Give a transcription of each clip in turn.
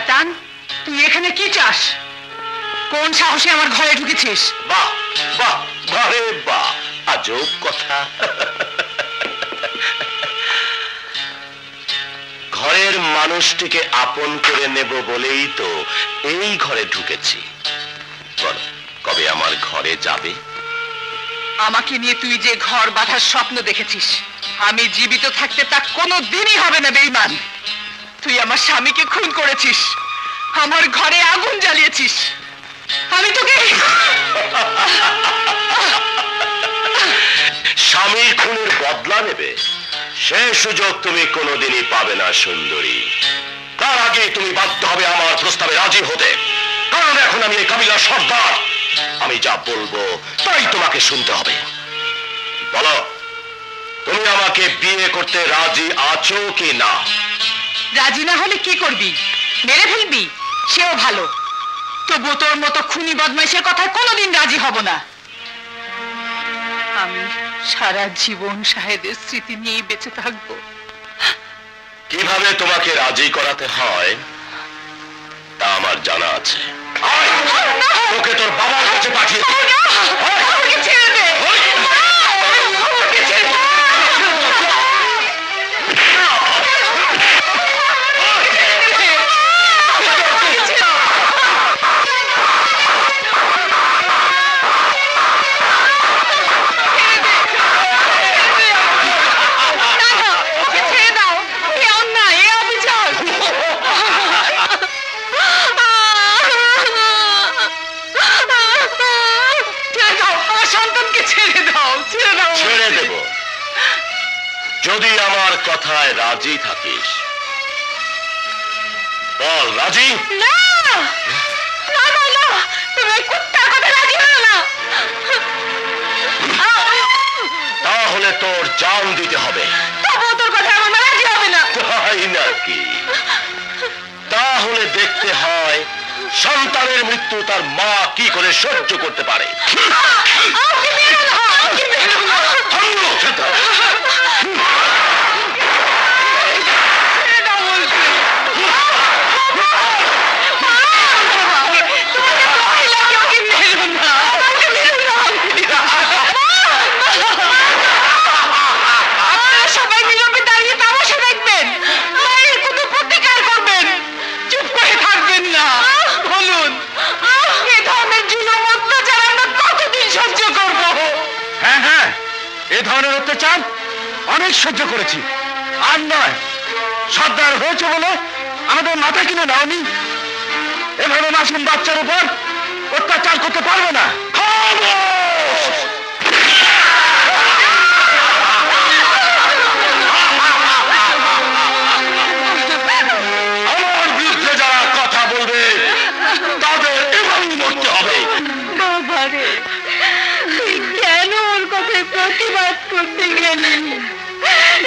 শয়তান, তুই এখানে কি চাস? কোন সাহসে আমার ঘরে ঢুকেছিস? বাহ বাহ বারে বাহ, আজব কথা। ঘরের মানুষটিকে আপন করে নেব বলেই তো এই ঘরে ঢুকেছি। বলো, কবে আমার ঘরে যাবে? আমাকে নিয়ে তুই যে ঘর বাঁধার স্বপ্ন দেখেছিস, আমি জীবিত থাকতে তা কোনো দিনই হবে না বেঈমান। তুই আমার স্বামীকে খুন করেছিস, আমার ঘরে আগুন জ্বালিয়েছিস। আমি তোকে স্বামীর খুনের বদলা নেবে, সে সুযোগ তুমি কোনোদিনই পাবে না সুন্দরী। তার আগে তুমি বাধ্য হবে আমার প্রস্তাবে রাজি হতে, কারণ এখন আমি এই কাবিলার সর্দার। আমি যা বলবো তাই তোমাকে শুনতে হবে। বলো, তুমি আমাকে বিয়ে করতে রাজি আছো কি না? রাজি না হলে কি করবি? মেরে ফেলবি? সেও ভালো, তবু তোর মতো খুনি বদমাইশের কথায় কোনোদিন রাজি হব না। আমি সারা জীবন শাহেদের স্মৃতি নিয়ে বেঁচে থাকবো। কিভাবে তোমাকে রাজি করাতে হয় তা আমার জানা আছে। তোকে তোর বাবার কাছে পাঠিয়ে আমাকে ছেড়ে দে। আমাকে ছেড়ে দে। ছেড়ে দেব যদি আমার কথায় রাজি থাকিস। বল, রাজি? না না না না, তুমি কুত্তার কথা রাজি হও না। তাহলে তোর জান দিতে হবে। তবু তোর কথা আমার রাজি হবে না। তাই নাকি? তাহলে দেখতে হয় সন্তানের মৃত্যু তার মা কি করে সহ্য করতে পারে। সবাই নীরবে দাঁড়িয়ে তামাশা দেখবেন, মায়ের কোনো প্রতিকার করবেন, চুপ করে থাকবেন না। বলুন, এ ধরনের জুলুম অত্যাচার আমরা কতদিন সহ্য করব? হ্যাঁ হ্যাঁ, এ ধরনের অত্যাচার অনেক সহ্য করেছি। আর নয়, সর্দার হয়েছে বলে আমাদের মাথা কিনে নাওনি। এভাবে মাসুম বাচ্চার উপর অত্যাচার করতে পারবে না। আমার বিরুদ্ধে যারা কথা বলবে তাদের এভাবেই মরতে হবে। বাবারে, তুই কেন ওর কথায় প্রতিবাদ করতে গেলি?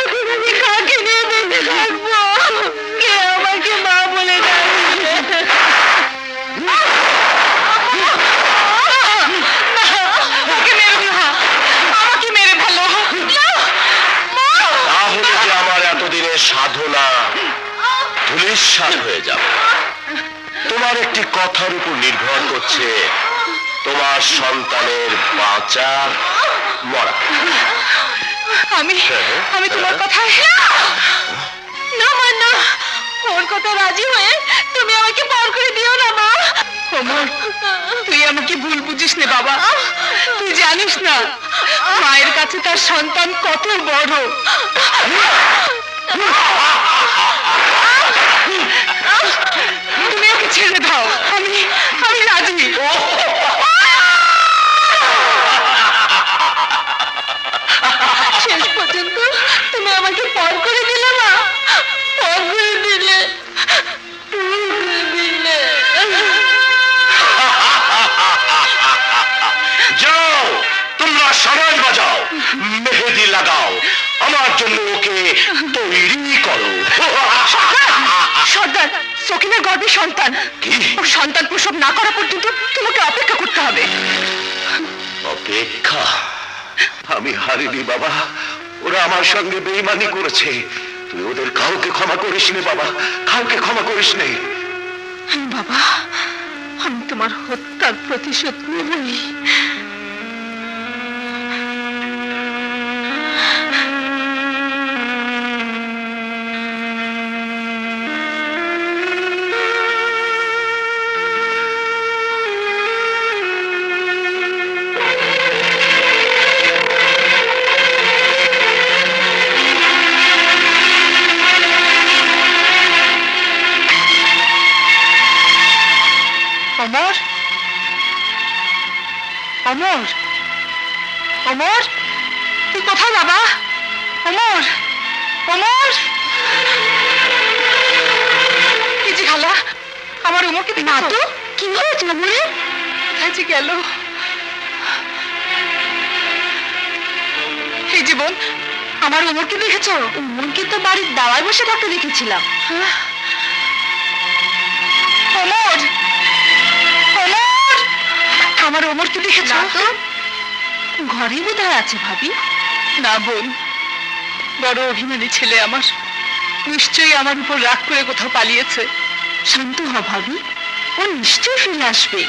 এখন আমি কাকে নিয়ে বেঁচে থাকবো? কে আমাকে মা বলে ডাকবে? ওকে মেরো না, আমাকে মেরে ফেলো। তাহলে যে আমার এতদিনের সাধনা ধূলিসাৎ হয়ে যাবে। তোমার একটি কথার উপর নির্ভর করছে তোমার সন্তানের বাঁচা মরা। আমি তোমার কথায় না মা, না, ওর কথা রাজি হয়ে তুমি আমাকে পার করে দিও না মা। ওমর, তুই আমাকে ভুল বুঝিস না বাবা। তুই জানিস না মায়ের কাছে তার সন্তান কত বড়। তুমি ওকে ছেড়ে দাও, আমি রাজি। শেষ পর্যন্ত তুমি আমাকে পর করে দিলে না, পর করে দিলে। যাও, তোমরা সবাই বাজাও, মেহেদি লাগাও, আমার জন্য ওকে তৈরি করো। সর্দার, সকিনের গর্ভে সন্তান। ওর সন্তান প্রসব না করা পর্যন্ত তোমাকে অপেক্ষা করতে হবে। অপেক্ষা? আমি হারিনি বাবা, ওরা আমার সঙ্গে বেঈমানি করেছে। তুই ওদের কাউকে ক্ষমা করিস নে বাবা, কাউকে ক্ষমা করিস নে। বাবা, আমি তোমার হত্যার প্রতিশোধ নেবই। অমর, অমর, অমর, তুই কোথায় বাবা? অমর, অমর, কি যে খালা, আমার অমরকে না তো কি হয়েছে অমরে? কোথায় যে গেল? এই জীবন, আমার অমরকে দেখেছ? অমরকে তো বাড়ির দাওয়ায় বসে থাকতে দেখেছিলাম। অমর, আমার অমরকে দেখেছ? ঘরে বোধহয় আছে ভাবি। না বোন, বড় অভিমানী ছেলে আমার, নিশ্চয়ই আমার উপর রাগ করে কোথাও পালিয়েছে। শান্ত হ ভাবি, ও নিশ্চয়ই ফিরে আসবে।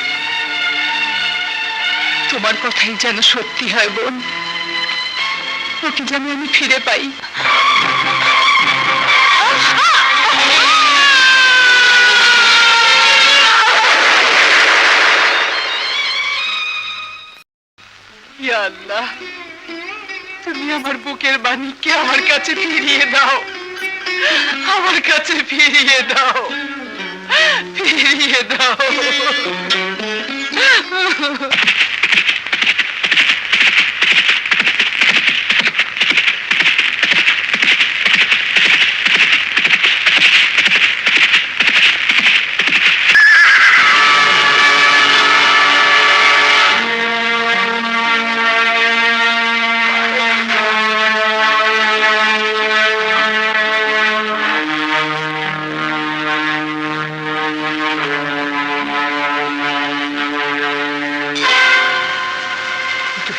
তোমার কথাই যেন সত্যি হয় বোন, ওকে যেন আমি ফিরে পাই। ইয়া আল্লাহ, তুমি আমার বুকের বাণীকে আমার কাছে ফিরিয়ে দাও, আমার কাছে ফিরিয়ে দাও, ফিরিয়ে দাও।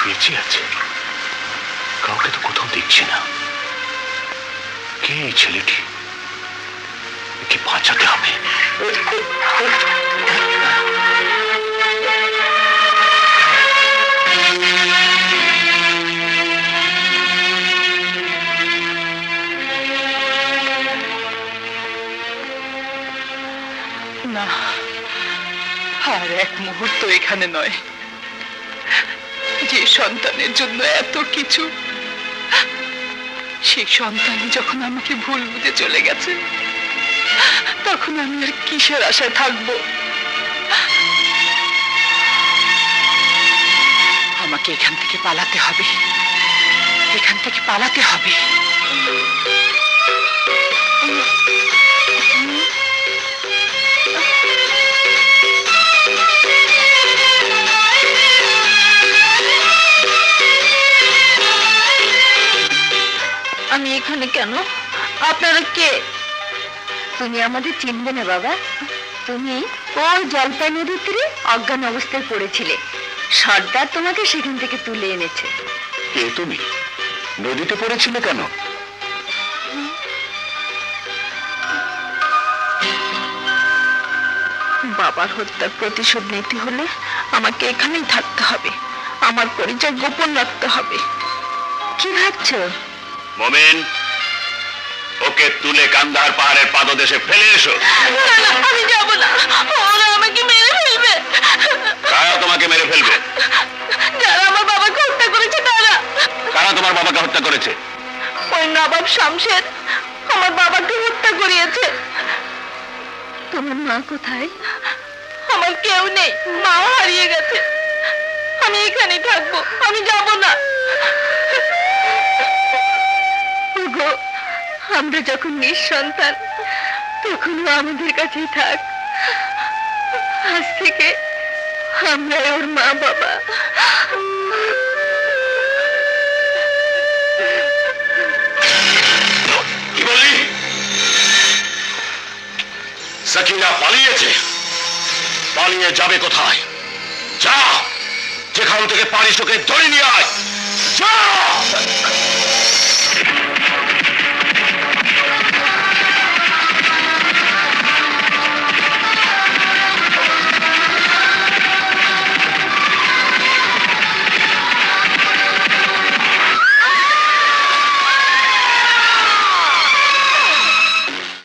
বেঁচে আছে, কাউকে তো কোথাও দেখছি না। কে এই ছেলেটি? একে বাঁচাতে হবে। না, আর এক মুহূর্ত এখানে নয়। যে সন্তানের জন্য এত কিছু, সেই সন্তানই যখন আমাকে ভুল বুঝে চলে গেছে, তখন আমি আর কিসের আশায় থাকবো? আমাকে এখান থেকে পালাতে হবে, এখান থেকে পালাতে হবে। আমি এখানে কেন? আপনারা কে? তুমি আমাদের চিনবে না বাবা, তুমি ওই জলপাই নদীর তীরে অজ্ঞান অবস্থায় পড়েছিলে, সর্দার তোমাকে সেখান থেকে তুলে এনেছে। কে তুমি? নদীতে পড়েছিলে কেন? বাবার হত্যার প্রতিশোধ নিতে হলে আমাকে এখানেই থাকতে হবে, আমার পরিচয় গোপন রাখতে হবে। কি ভাবছো? মোমেন, ওকে তুলে কান্দাহার পাহাড়ের পাদদেশে ফেলে এসো। আমি যাব না, ওরা আমাকে মেরে ফেলবে। কারা তোমাকে মেরে ফেলবে? যারা আমার বাবাকে হত্যা করেছে তারা। কারা তোমার বাবাকে হত্যা করেছে? ওই নবাব শামশেদ আমার বাবাকে হত্যা করিয়েছে। তোমার মা কোথায়? আমার কেউ নেই, মা হারিয়ে গেছে। আমি এখানেই থাকবো, আমি যাব না। ওগো, আমরা যখন নিঃসন্তান তখনও আমাদের কাছেই থাক। আজ থেকে আমরা ওর মা বাবা। কি বললি? সাকিনা পালিয়েছে? পালিয়ে যাবে কোথায়? যা, যেখান থেকে পারিস ওকে ধরে নিয়ে আয়। যা।